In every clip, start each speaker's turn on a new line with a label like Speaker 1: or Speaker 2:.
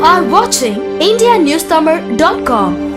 Speaker 1: are watching IndiaNewsTamil.com.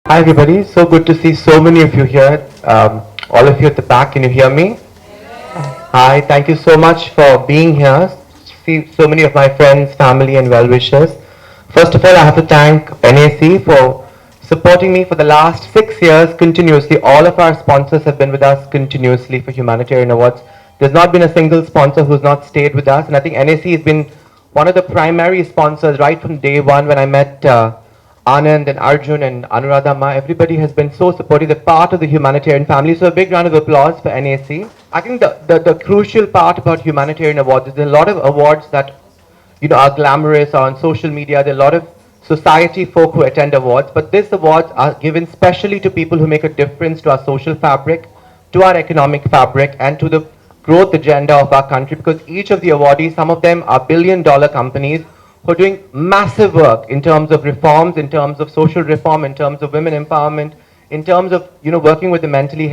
Speaker 2: Hi everybody, so good to see so many of you here. All of you at the back, can you hear me? Hi, thank you so much for being here. See so many of my friends, family and well-wishers. First of all, I have to thank NAC for supporting me for the last 6 years continuously. All of our sponsors have been with us continuously for Humanitarian Awards. There's not been a single sponsor who's not stayed with us, and I think NAC has been one of the primary sponsors right from day one when I met Anand and Arjun and Anuradha Ma. Everybody has been so supportive. They're part of the humanitarian family. So a big round of applause for NAC. I think the crucial part about Humanitarian Awards is there are a lot of awards that are glamorous, are on social media. There are a lot of society folk who attend awards. But these awards are given specially to people who make a difference to our social fabric, to our economic fabric, and to the growth agenda of our country. Because each of the awardees, some of them are billion-dollar companies who are doing massive work in terms of reforms, in terms of social reform, in terms of women empowerment, in terms of working with the mentally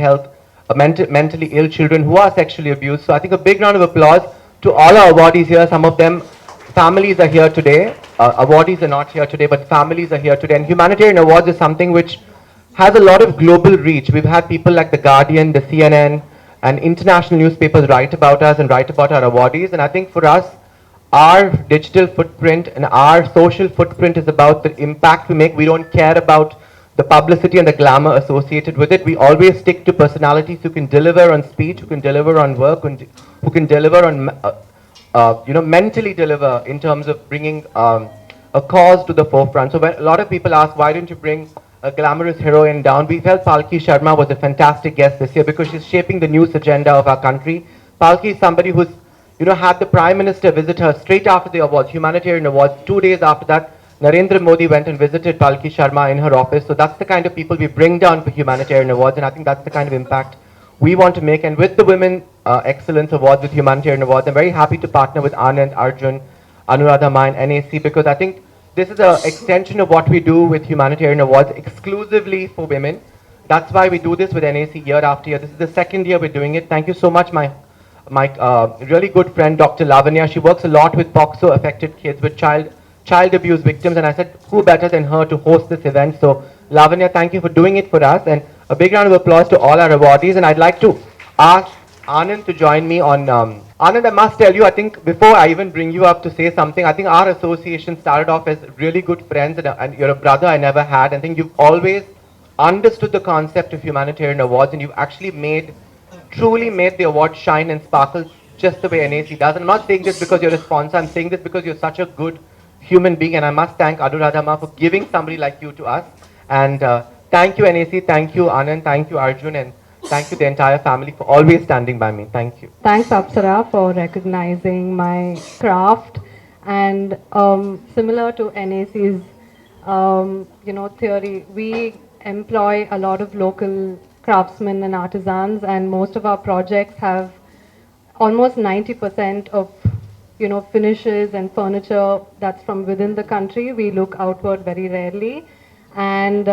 Speaker 2: ill children who are sexually abused. So I think a big round of applause to all our awardees here. Some of them, families are here today. Awardees are not here today, but families are here today. And Humanitarian Awards is something which has a lot of global reach. We've had people like The Guardian, the CNN, and international newspapers write about us and write about our awardees. And I think for us, our digital footprint and our social footprint is about the impact we make. We don't care about the publicity and the glamour associated with it. We always stick to personalities who can deliver on speech, who can deliver on work, who can deliver on, mentally deliver in terms of bringing a cause to the forefront. So when a lot of people ask, why didn't you bring a glamorous heroine down? We felt Palki Sharma was a fantastic guest this year because she's shaping the news agenda of our country. Palki is somebody who's had the Prime Minister visit her straight after the awards, Humanitarian Awards. 2 days after that, Narendra Modi went and visited Palki Sharma in her office. So that's the kind of people we bring down for Humanitarian Awards, and I think that's the kind of impact we want to make. And with the Women Excellence Awards, with Humanitarian Awards, I'm very happy to partner with Anand, Arjun, Anuradha Ma and NAC, because I think this is an extension of what we do with Humanitarian Awards exclusively for women. That's why we do this with NAC year after year. This is the second year we're doing it. Thank you so much, my really good friend, Dr. Lavanya. She works a lot with POXO affected kids, with child abuse victims, and I said, who better than her to host this event? So Lavanya, thank you for doing it for us, and a big round of applause to all our awardees. And I'd like to ask Anand to join me on, Anand, I must tell you, I think before I even bring you up to say something, I think our association started off as really good friends, and you're a brother I never had. I think you've always understood the concept of Humanitarian Awards, and you've actually truly made the award shine and sparkle just the way NAC does. And I'm not saying this because you're a sponsor, I'm saying this because you're such a good human being, and I must thank Anuradha Ma for giving somebody like you to us. And thank you NAC, thank you Anand, thank you Arjun, and thank you the entire family for always standing by me. Thank you.
Speaker 3: Thanks Apsara for recognizing my craft, and similar to NAC's theory, we employ a lot of local craftsmen and artisans, and most of our projects have almost 90% of finishes and furniture that's from within the country. We look outward very rarely, and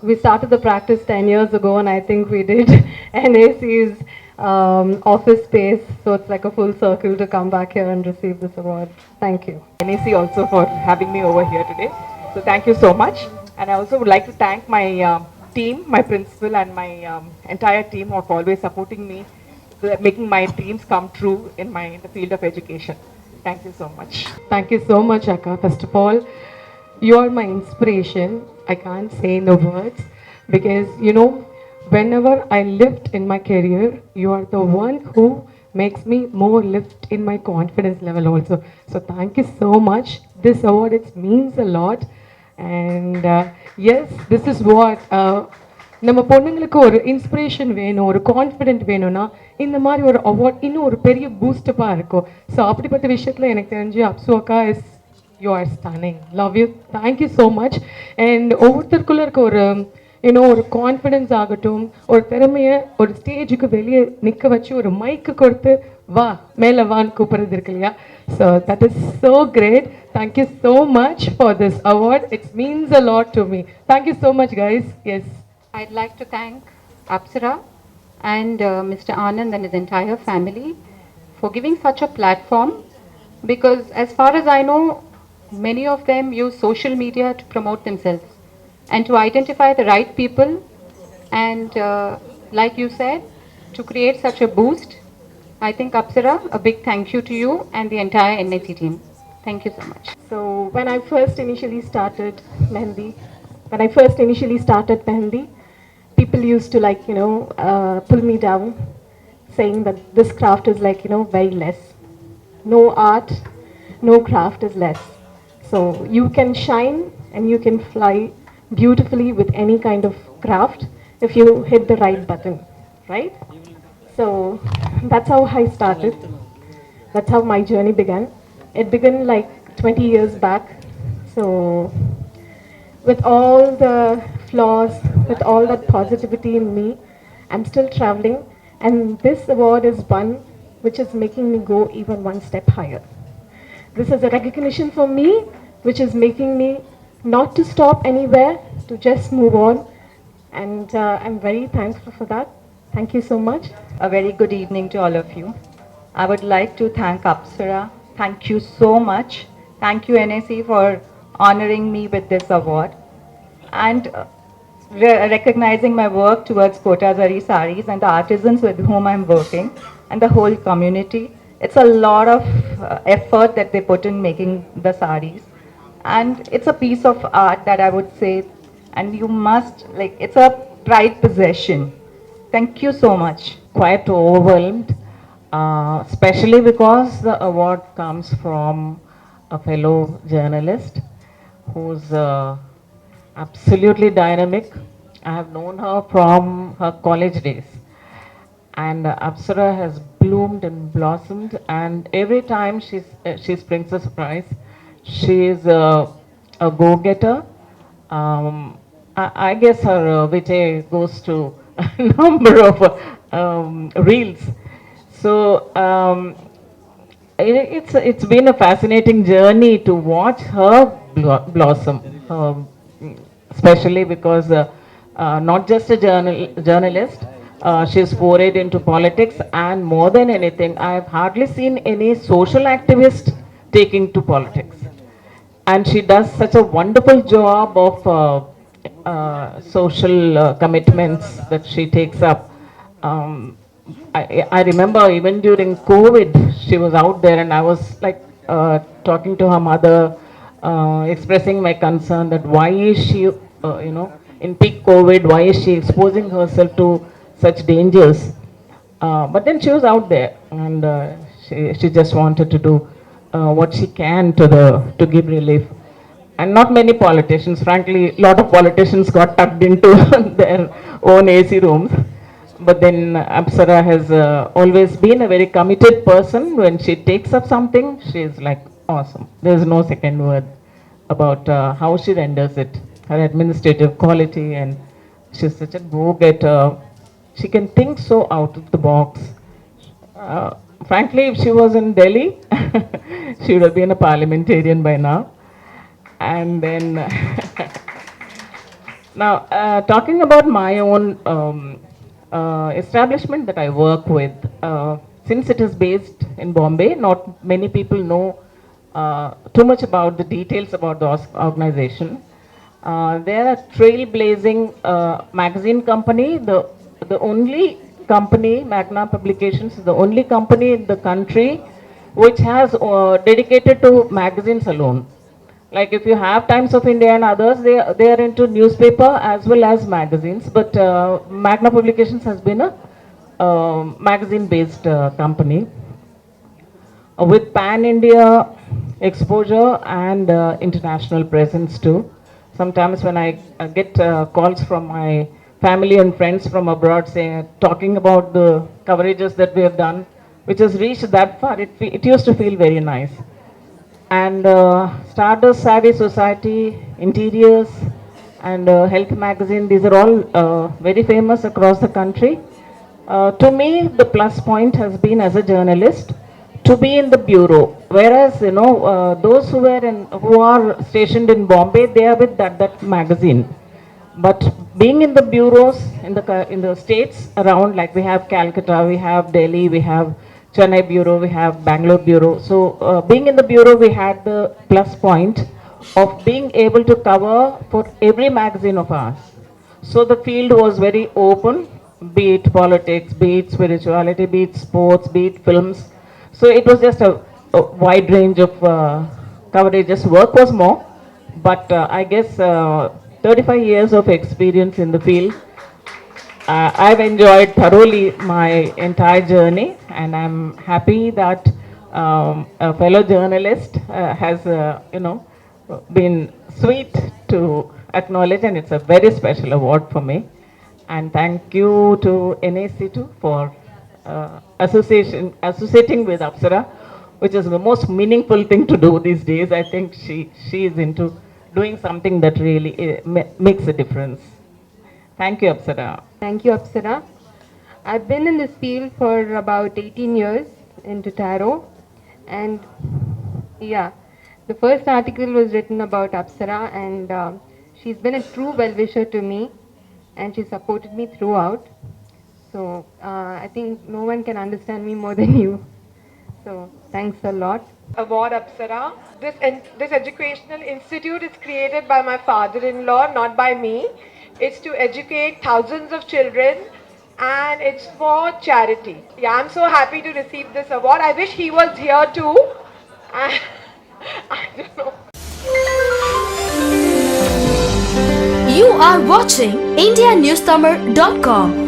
Speaker 3: we started the practice 10 years ago, and I think we did NAC's office space, so it's like a full circle to come back here and receive this award. Thank you.
Speaker 4: NAC also for having me over here today, so thank you so much. And I also would like to thank my team, my principal and my entire team of always supporting me, making my dreams come true in the field of education. Thank you so much.
Speaker 3: Thank you so much, Akka. First of all, you are my inspiration. I can't say in the words because, whenever I lift in my career, you are the one who makes me more lift in my confidence level also. So thank you so much. This award, it means a lot. And yes, this is what நம்ம பொண்ணுங்களுக்கு ஒரு inspiration வேணும், ஒரு confident வேணும்னா இந்த மாதிரி ஒரு award இன்னும் ஒரு பெரிய பூஸ்டப்பாக இருக்கும். ஸோ அப்படிப்பட்ட விஷயத்தில் எனக்கு தெரிஞ்சு அப்சு அக்கா is you are stunning. Love you, thank you so much. And ஒவ்வொருத்தருக்குள்ளே இருக்க ஒரு ஒரு கான்ஃபிடென்ஸ் ஆகட்டும், ஒரு திறமையை ஒரு ஸ்டேஜுக்கு வெளியே நிற்க வச்சு ஒரு மைக்கு கொடுத்து வா மேலே வான்னு கூப்பிட்றது இருக்கு இல்லையா? So that is so great. Thank you so much for this award. It's means a lot to me. Thank you so much guys. Yes,
Speaker 1: I'd like to thank Apsara and Mr. Anand and his entire family for giving such a platform, because as far as I know, many of them use social media to promote themselves and to identify the right people and, like you said, to create such a boost. I think Apsara, a big thank you to you and the entire NAC team. Thank you so much.
Speaker 5: So when I first initially started Mehendi, people used to pull me down, saying that this craft is very less. No art, no craft is less. So you can shine and you can fly beautifully with any kind of craft if you hit the right button, right? So that's how I started. That's how my journey began. It began like 20 years back. So with all the flaws, with all that positivity in me, I'm still traveling, and this award is one which is making me go even one step higher. This is a recognition for me which is making me not to stop anywhere, to just move on, and I'm very thankful for that. Thank you so much.
Speaker 6: A very good evening to all of you. I would like to thank Apsara. Thank you so much. Thank you NAC for honoring me with this award and recognizing my work towards Kotazari saris and the artisans with whom I'm working and the whole community. It's a lot of effort that they put in making the saris, and it's a piece of art that I would say, and you must, it's a pride possession. Thank you so much.
Speaker 7: Quite overwhelmed, especially because the award comes from a fellow journalist who's absolutely dynamic. I have known her from her college days, and Apsara has bloomed and blossomed, and every time she brings a surprise. She is a go-getter. I guess her vitae goes to a number of reels. So it's been a fascinating journey to watch her blossom, especially because not just a journalist, she's forayed into politics, and more than anything, I've hardly seen any social activist taking to politics. And she does such a wonderful job of social commitments that she takes up. I remember even during COVID, she was out there, and I was talking to her mother, expressing my concern that why is she, in peak COVID, why is she exposing herself to such dangers? But then she was out there, and she just wanted to do what she can to give relief. And not many politicians, frankly, a lot of politicians got tucked into their own AC rooms. But then Apsara has always been a very committed person. When she takes up something, she is like awesome. There is no second word about how she renders it. Her administrative quality, and she's such a go-getter. She can think so out of the box. Frankly, if she was in Delhi, she would have been a parliamentarian by now. And then, now talking about my own establishment that I work with, since it is based in Bombay, not many people know too much about the details about the organization. They are a Trailblazing magazine company, the only company, Magna Publications is the only company in the country which has dedicated to magazines alone. Like if you have Times of India and others, they are into newspaper as well as magazines. But Magna Publications has been a magazine-based company with pan-India exposure and international presence too. Sometimes when I get calls from my family and friends from abroad saying, talking about the coverages that we have done, which has reached that far, it used to feel very nice. And Stardust Savvy Society, Interiors, and Health Magazine, these are all very famous across the country. To me, the plus point has been as a journalist to be in the bureau. Whereas, those who are stationed in Bombay, they are with that magazine. But being in the bureaus in the states around, like we have Calcutta, we have Delhi, we have Chennai bureau, we have Bangalore bureau. So being in the bureau, we had the plus point of being able to cover for every magazine of ours. So the field was very open, be it politics, be it spirituality, be it sports, be it films. So it was just a wide range of coverages. Work was more, but I guess 35 years of experience in the field. I've enjoyed thoroughly my entire journey, and I'm happy that a fellow journalist has, been sweet to acknowledge, and it's a very special award for me. And thank you to NAC too for associating with Apsara, which is the most meaningful thing to do these days. I think she is into doing something that really makes a difference. Thank you, Apsara.
Speaker 3: Thank you, Apsara. I've been in this field for about 18 years into tarot, and yeah, the first article was written about Apsara, and she's been a true well-wisher to me, and she supported me throughout. So I think no one can understand me more than you. So thanks a lot.
Speaker 8: Award Apsara. This educational institute is created by my father-in-law, not by me. It's to educate thousands of children, and it's for charity. Yeah, I'm so happy to receive this award. I wish he was here too. I don't know.
Speaker 9: You are watching IndiaNewsTamil.com.